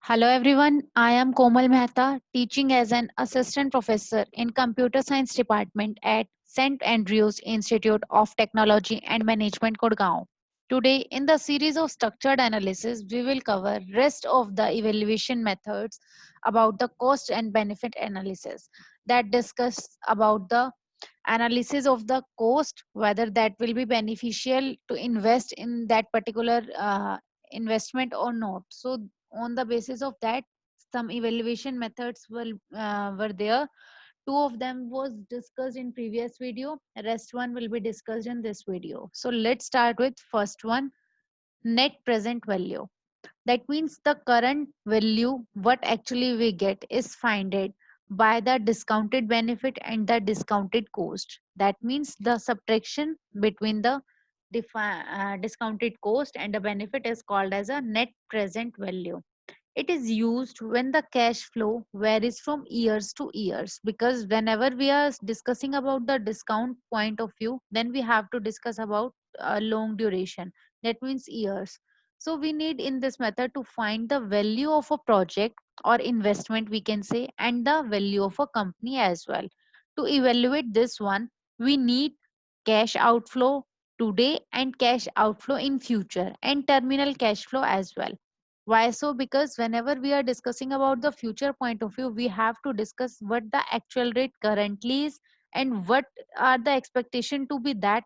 Hello everyone, I am Komal Mehta, teaching as an assistant professor in computer science department at St. Andrews Institute of Technology and Management, Gurgaon. Today, in the series of structured analysis, we will cover rest of the evaluation methods about the cost and benefit analysis that discuss about the analysis of the cost, whether that will be beneficial to invest in that particular investment or not. So on the basis of that, some evaluation methods were there. Two of them was discussed in previous video, rest one will be discussed in this video. So let's start with first one, net present value. That means the current value what actually we get is finded by the discounted benefit and the discounted cost. That means the subtraction between the discounted cost and the benefit is called as a net present value. It is used when the cash flow varies from years to years, because whenever we are discussing about the discount point of view, then we have to discuss about long duration, that means years. So we need in this method to find the value of a project or investment, we can say, and the value of a company as well. To evaluate this one, we need cash outflow today and cash outflow in future and terminal cash flow as well. Why so? Because whenever we are discussing about the future point of view, we have to discuss what the actual rate currently is and what are the expectation to be that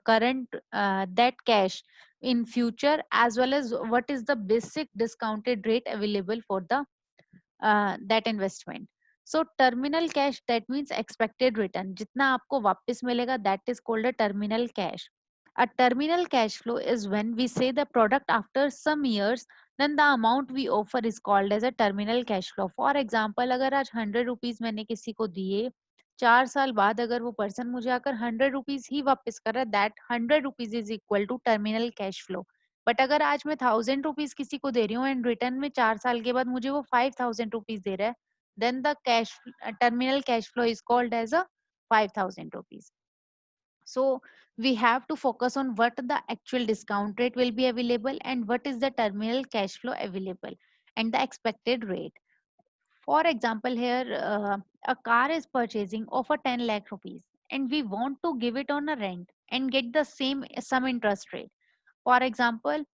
current that cash in future, as well as what is the basic discounted rate available for the that investment. So terminal cash, that means expected return, जितना आपको वापस मिलेगा, that is called a terminal cash. A terminal cash flow is when we say the product after some years, then the amount we offer is called as a terminal cash flow. For example, अगर आज 100 rupees मैंने किसी को दिए, 4 साल बाद अगर वो पर्सन मुझे आकर 100 रुपीज ही वापस कर रहा है, that 100 rupees is equal to terminal cash flow. But अगर आज मैं 1000 रुपीज किसी को दे रही हूँ एंड रिटर्न में 4 साल के बाद मुझे वो 5000 रुपीज दे रहा है, then the cash terminal cash flow is called as a 5000 rupees. So we have to focus on what the actual discount rate will be available and what is the terminal cash flow available and the expected rate. For example, here a car is purchasing of a 10 lakh rupees and we want to give it on a rent and get the same some interest rate. For example,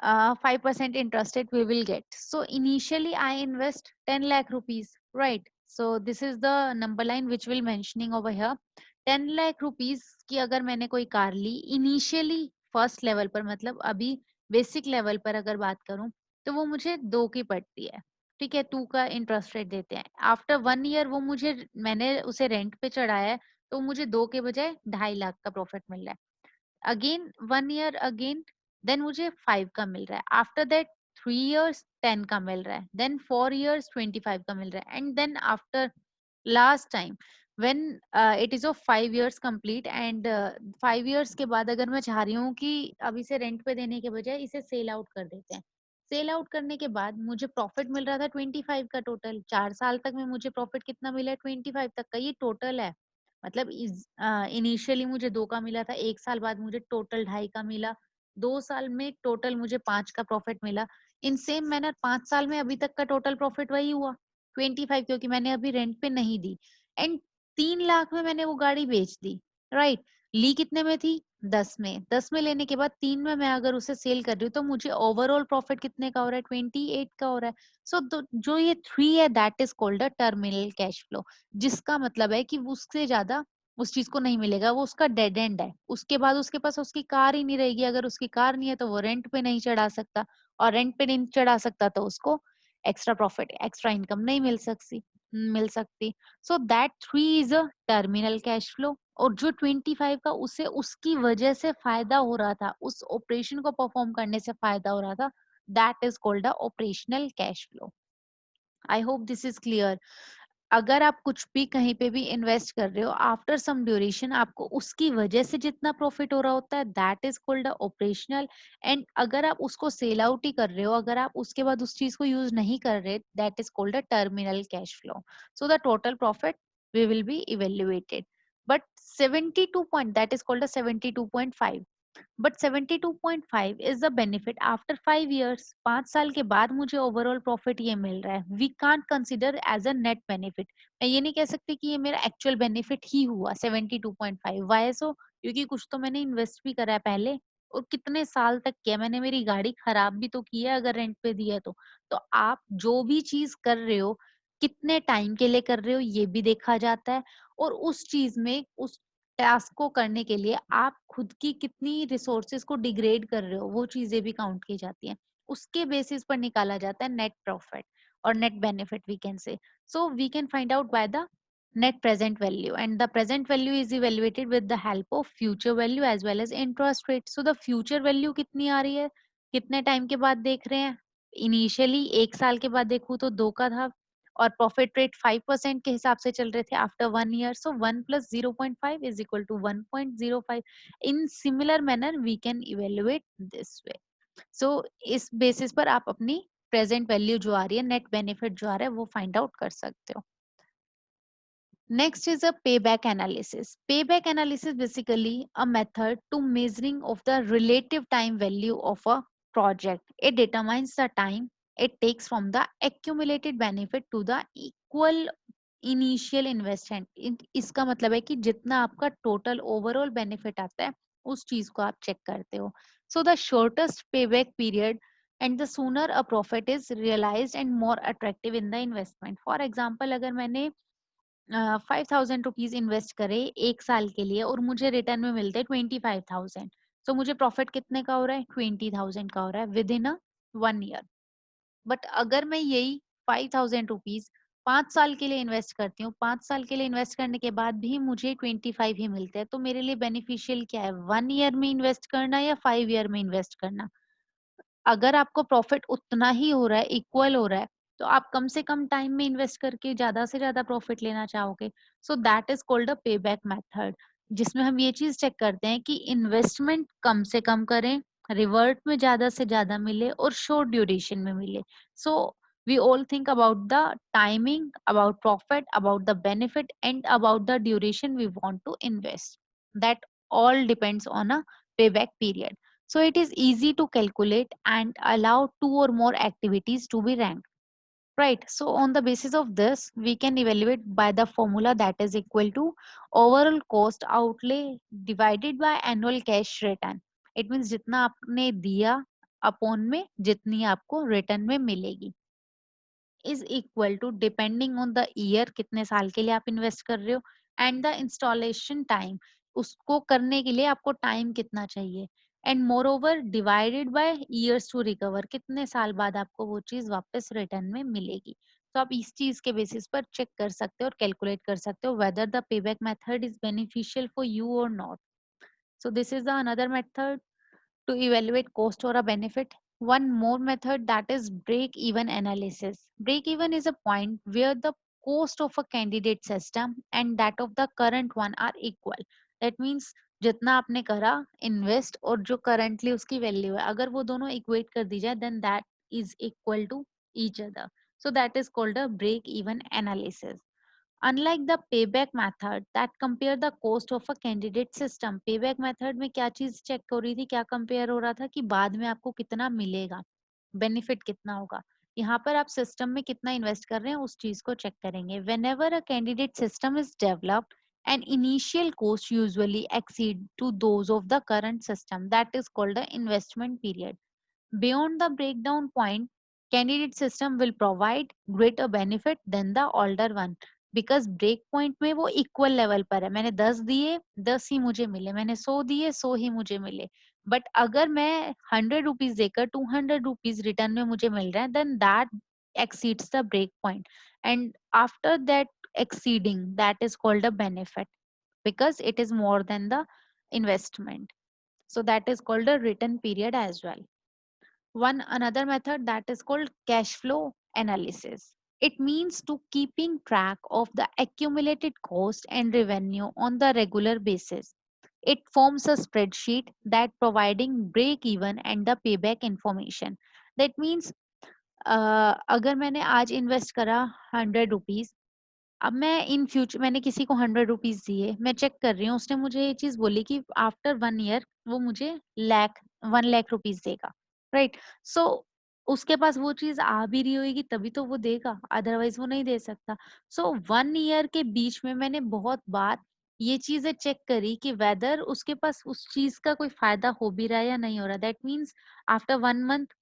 5% interest rate we will get. So initially I invest 10 lakh rupees, right? So this is the number line which will mentioning over here. 10 lakh rupees की अगर मैंने कोई car ली initially first level पर, मतलब अभी basic level पर अगर बात करूं, तो वो मुझे 2 की पड़ती है. ठीक है, 2 का इंटरेस्ट रेट देते हैं. आफ्टर 1 ईयर वो मुझे, मैंने उसे रेंट पे चढ़ाया है, तो मुझे 2 के बजाय 2.5 लाख का प्रॉफिट मिल रहा है. अगेन 1 ईयर अगेन, देन मुझे 5 का मिल रहा है. आफ्टर दैट 3 इयर्स 10 का मिल रहा है. देन 4 इयर्स 25 का मिल रहा है. And then after last time when it is of 5 years complete and 5 years के बाद अगर मैं चाह रही हूँ कि अब इसे रेंट पे देने के बजाय इसे सेल आउट कर देते हैं, सेल आउट करने के बाद मुझे प्रॉफिट मिल रहा था 25 का टोटल. 4 साल तक में मुझे प्रॉफिट कितना मिला है? 25 तक का, ये टोटल है. मतलब इनिशियली मुझे 2 का मिला था, 1 साल बाद मुझे टोटल 2.5 का मिला, 2 साल में टोटल मुझे 5 का प्रॉफिट मिला. इन सेम मैनर 5 साल में अभी तक का टोटल प्रॉफिट वही हुआ 25, क्योंकि मैंने अभी रेंट पे नहीं दी. एंड 3 लाख में मैंने वो गाड़ी बेच दी, राइट? ली कितने में थी? 10 में. 10 में लेने के बाद 3 में मैं अगर उसे सेल कर रही हूँ, तो मुझे ओवरऑल प्रॉफिट कितने का हो रहा है? 28 का हो रहा है. सो जो ये 3 है, that is called a terminal cash flow, जिसका मतलब है कि उससे ज्यादा उस चीज को नहीं मिलेगा, वो उसका डेड एंड है. उसके बाद उसके पास उसकी कार ही नहीं रहेगी. अगर उसकी कार नहीं है तो वो रेंट पे नहीं चढ़ा सकता, और रेंट पे नहीं चढ़ा सकता तो उसको एक्स्ट्रा प्रॉफिट, एक्स्ट्रा इनकम नहीं मिल सकती. So that 3 is a terminal cash flow. और जो 25 का, उसे उसकी वजह से फायदा हो रहा था, उस ऑपरेशन को परफॉर्म करने से फायदा हो रहा था, that is called a operational cash flow. I hope this is clear. अगर आप कुछ भी कहीं पे भी इन्वेस्ट कर रहे हो, आफ्टर सम ड्यूरेशन आपको उसकी वजह से जितना प्रॉफिट हो रहा होता है, that is called operational. And अगर आप उसको सेल आउट ही कर रहे हो, अगर आप उसके बाद उस चीज को यूज नहीं कर रहे, that is called a terminal cash flow. So the total profit we will be evaluated. But 72 point, that is called a 72.5. But 72.5 is the benefit after 5 years. 5 साल के बाद मुझे ओवरऑल प्रॉफिट ये मिल रहा है. We can't consider as a net benefit. मैं ये नहीं कह सकती कि ये मेरा एक्चुअल बेनिफिट ही हुआ 72.5. वाई सो? क्योंकि कुछ तो मैंने इन्वेस्ट भी करा है पहले, और कितने साल तक किया मैंने. मेरी गाड़ी खराब भी तो की है अगर रेंट पे दी है तो आप जो भी चीज कर रहे हो कितने टाइम के लिए कर रहे हो ये भी देखा जाता है. और उस चीज में उस टास्क को करने के लिए आप खुद की कितनी रिसोर्सेज को डिग्रेड कर रहे हो वो चीजें भी काउंट की जाती हैं. उसके बेसिस पर निकाला जाता है नेट प्रॉफिट और net benefit we can say. So we can find out by the net present value, and the present value is evaluated with the help of future value as well as interest rate. So the future value कितनी आ रही है, कितने time के बाद देख रहे हैं. Initially 1 साल के बाद देखूं तो 2 का था, और प्रॉफिट रेट 5% के हिसाब से चल रहे थे after 1 year. So 1 + 0.5 is equal to 1.05. In similar manner we can evaluate this way. So इस बेसिस पर आप अपनी प्रेजेंट वैल्यू जो आ रही है, नेट बेनिफिट जो आ रहा है, वो फाइंड आउट कर सकते हो. Next is a payback analysis. Payback analysis basically a method to measuring of the relative time value of a project. It determines the time it takes from the accumulated benefit to the equal initial investment. इसका मतलब है कि जितना आपका total overall benefit आता है उस चीज को आप चेक करते हो. So the shortest payback period and the sooner a profit is realised and more attractive in the investment. For example, अगर मैंने 5,000 रुपीज इन्वेस्ट करे 1 साल के लिए और मुझे रिटर्न में मिलते हैं 25,000, तो मुझे प्रॉफिट कितने का हो रहा है, 20,000 का हो रहा है with in a 1 year. But अगर मैं यही 5,000 रुपीज 5 साल के लिए इन्वेस्ट करती हूँ, 5 साल के लिए इन्वेस्ट करने के बाद भी मुझे 25 ही मिलते हैं, तो मेरे लिए बेनिफिशियल क्या है, 1 year में इन्वेस्ट करना या 5 year में इन्वेस्ट करना. अगर आपको प्रॉफिट उतना ही हो रहा है, इक्वल हो रहा है, तो आप कम से कम टाइम में इन्वेस्ट करके ज्यादा से ज्यादा प्रॉफिट लेना चाहोगे. सो that is called a payback method, जिसमें हम ये चीज चेक करते हैं कि इन्वेस्टमेंट कम से कम करें, रिवर्ट में ज्यादा से ज्यादा मिले और शॉर्ट ड्यूरेशन में मिले. सो we all think about the timing, about profit, about the benefit, and about the duration we want to invest. That all depends on a payback period. So it is easy to calculate and allow two or more activities to be ranked. Right. So on the basis of this, we can evaluate by the formula that is equal to overall cost outlay divided by annual cash return. It means जितना आपने दिया upon में जितनी आपको return में मिलेगी is equal to depending on the year, कितने साल के लिए आप इन्वेस्ट कर रहे हो, and the installation time, उसको करने के लिए आपको टाइम कितना चाहिए, and moreover divided by years to recover, कितने साल बाद आपको वो चीज वापस रिटर्न में मिलेगी. तो आप इस चीज के बेसिस पर चेक कर सकते हो और कैलकुलेट कर सकते हो whether the payback method is beneficial for you और not. So this is the another method to evaluate cost or a benefit. One more method, that is break even analysis. Break even is a point where the cost of a candidate system and that of the current one are equal. That means जितना आपने करा invest और जो currently उसकी value है, अगर वो दोनों इक्वेट कर दी जाए then that is equal to each other. So that is called a break even analysis. Unlike the payback method that compare the cost of a candidate system, payback method में क्या चीज चेक हो रही थी, क्या कंपेयर हो रहा था कि बाद में आपको कितना मिलेगा, बेनिफिट कितना होगा. यहाँ पर आप सिस्टम में कितना इन्वेस्ट कर रहे हैं उस चीज को चेक करेंगे. Whenever a candidate system is developed, an initial cost usually exceed to those of the current system. That is called the investment period. Beyond the breakdown point, candidate system will provide greater benefit than the older one. Because break point में वो equal level पर है, मैंने 10 दिए 10 ही मुझे मिले, मैंने 100 दिए 100 ही मुझे मिले. बट अगर मैं 100 रुपीज देकर 200 रुपीज रिटर्न में मुझे मिल रहा है then that exceeds the break point, and after that exceeding, that is called a benefit because it is more than the investment. So that is called a return period as well. One another method that is called cash flow analysis. It means to keeping track of the accumulated cost and revenue on the regular basis. It forms a spreadsheet that providing break even and the payback information. That means अगर मैंने आज invest करा 100 rupees अब मैं in future मैंने किसी को 100 rupees दिए, मैं चेक कर रही हूँ, उसने मुझे ये चीज बोली कि आफ्टर 1 ईयर वो मुझे 1 लाख रुपीज देगा, राइट? सो उसके पास वो चीज आ भी रही होगी तभी तो वो देगा, अदरवाइज वो नहीं दे सकता। सो 1 ईयर के बीच में मैंने बहुत बार ये चीजें चेक करी कि वेदर उसके पास उस चीज का कोई फायदा हो भी रहा है या नहीं हो रहा। दैट मीन्स आफ्टर 1 मंथ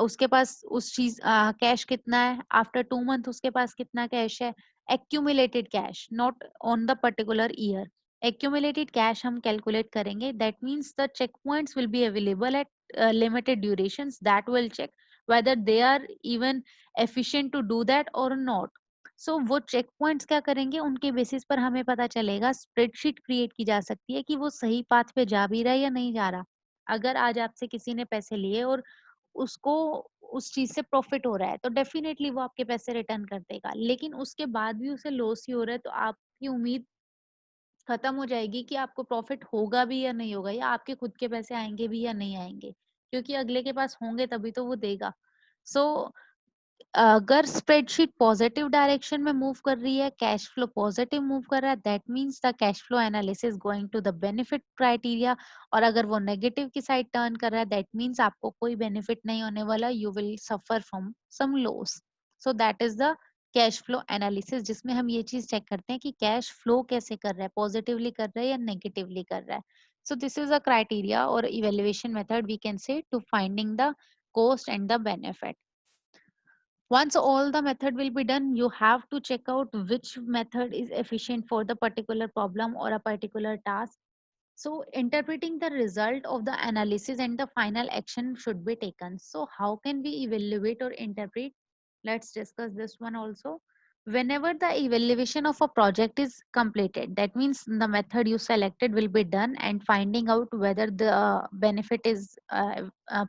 उसके पास उस चीज कैश कितना है, आफ्टर 2 मंथ उसके पास कितना कैश है। Accumulated cash, not on the particular year. Accumulated cash हम कैलकुलेट करेंगे। That means the check points will be available at limited durations, that will check whether they are even efficient to do that or not. सो वो check points क्या करेंगे, उनके basis पर हमें पता चलेगा, स्प्रेडशीट क्रिएट की जा सकती है कि वो सही पाथ पे जा भी रहा है या नहीं जा रहा। अगर आज आपसे किसी ने पैसे लिए और उसको उस चीज से प्रॉफिट हो रहा है तो डेफिनेटली वो आपके पैसे रिटर्न कर देगा, लेकिन उसके बाद भी उसे लॉस ही हो रहा है तो आपकी उम्मीद खत्म हो जाएगी कि आपको प्रॉफिट होगा भी या नहीं होगा, या आपके खुद के पैसे आएंगे भी या नहीं आएंगे, क्योंकि अगले के पास होंगे तभी तो वो देगा। सो अगर स्प्रेडशीट पॉजिटिव डायरेक्शन में मूव कर रही है, कैश फ्लो पॉजिटिव मूव कर रहा है, that means the cash flow analysis going to the benefit criteria. और अगर वो नेगेटिव की साइड टर्न कर रहा है, दैट मींस आपको कोई बेनिफिट नहीं होने वाला, you will suffer from some loss. So that is the cash flow analysis, जिसमें हम ये चीज चेक करते हैं कि कैश फ्लो कैसे कर रहा है, पॉजिटिवली कर रहा है या नेगेटिवली कर रहा है। So this is a criteria और evaluation method we can say to finding the cost and the benefit. Once all the method will be done, you have to check out which method is efficient for the particular problem or a particular task. So interpreting the result of the analysis and the final action should be taken. So how can we evaluate or interpret? Let's discuss this one also. Whenever the evaluation of a project is completed, that means the method you selected will be done and finding out whether the benefit is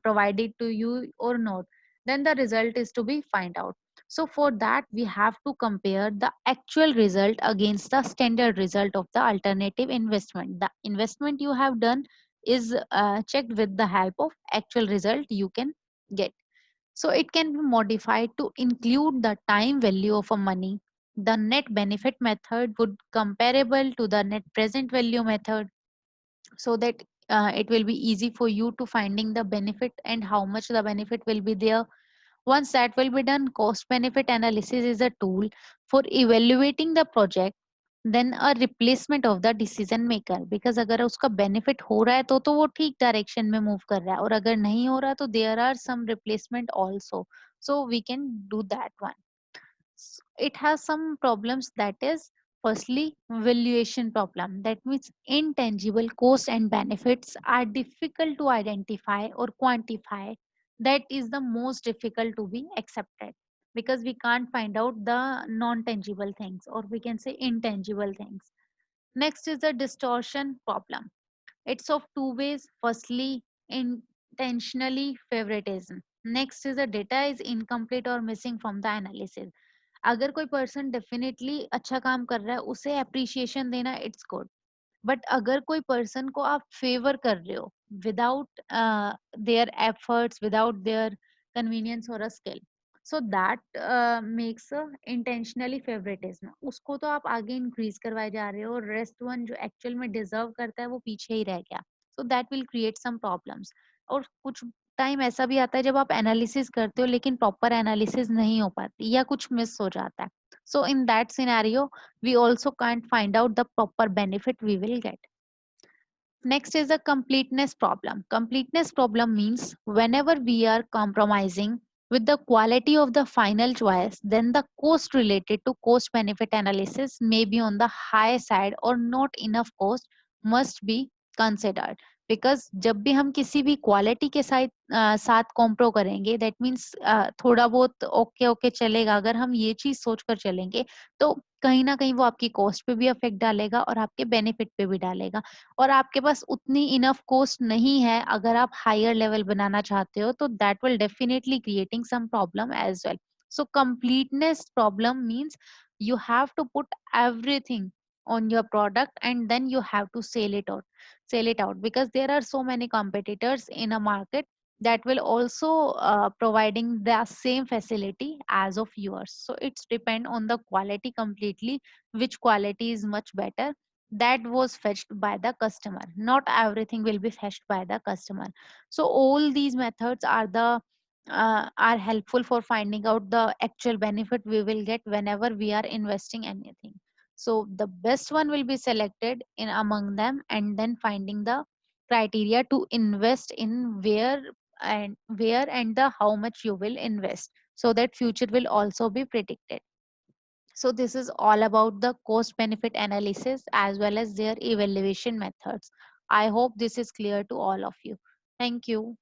provided to you or not, then the result is to be find out. So for that we have to compare the actual result against the standard result of the alternative investment. The investment you have done is checked with the help of actual result you can get. So it can be modified to include the time value of a money. The net benefit method would comparable to the net present value method, so that it will be easy for you to finding the benefit and how much the benefit will be there. Once that will be done, cost benefit analysis is a tool for evaluating the project, then a replacement of the decision maker, because अगर उसका benefit हो रहा है तो वो ठीक direction में move कर रहा है, और अगर नहीं हो रहा तो there are some replacement also, so we can do that one. It has some problems, that is firstly valuation problem. That means intangible costs and benefits are difficult to identify or quantify. That is the most difficult to be accepted, because we can't find out the non-tangible things, or we can say intangible things. Next is the distortion problem. It's of two ways. Firstly, intentionally favoritism. Next is the data is incomplete or missing from the analysis. अगर कोई person definitely अच्छा काम कर रहा है, उसे appreciation देना it's good, but अगर कोई पर्सन को आप फेवर कर रहे हो without their efforts, without their convenience और a skill, so that makes intentionally favouritism. उसको तो आप आगे इंक्रीज करवाए जा रहे हो और रेस्ट वन जो एक्चुअल में डिजर्व करता है वो पीछे ही रह गया। So that will create some problems. और कुछ टाइम ऐसा भी आता है जब आप एनालिसिस करते हो लेकिन प्रॉपर एनालिसिस नहीं हो पाती या कुछ मिस हो जाता है। So in that scenario we also can't find out the proper benefit we will get. Next is the completeness problem. Completeness problem means whenever we are compromising with the quality of the final choice, then the cost related to cost benefit analysis may be on the high side or not enough cost must be considered. Because जब भी हम किसी भी quality के साथ कॉम्प्रो करेंगे, that means थोड़ा बहुत ओके ओके चलेगा, अगर हम ये चीज सोच कर चलेंगे तो कहीं ना कहीं वो आपकी कॉस्ट पे भी अफेक्ट डालेगा और आपके बेनिफिट पे भी डालेगा। और आपके पास उतनी इनफ कॉस्ट नहीं है अगर आप हायर लेवल बनाना चाहते हो, तो that will definitely creating some problem as well. So completeness problem means you have to put everything on your product and then you have to sell it out, because there are so many competitors in a market, that will also providing the same facility as of yours. So it's depend on the quality completely, which quality is much better, that was fetched by the customer. Not everything will be fetched by the customer. So all these methods are helpful for finding out the actual benefit we will get whenever we are investing anything. So the best one will be selected in among them, and then finding the criteria to invest in where and the how much you will invest, so that future will also be predicted. So this is all about the cost benefit analysis as well as their evaluation methods. I hope this is clear to all of you. Thank you.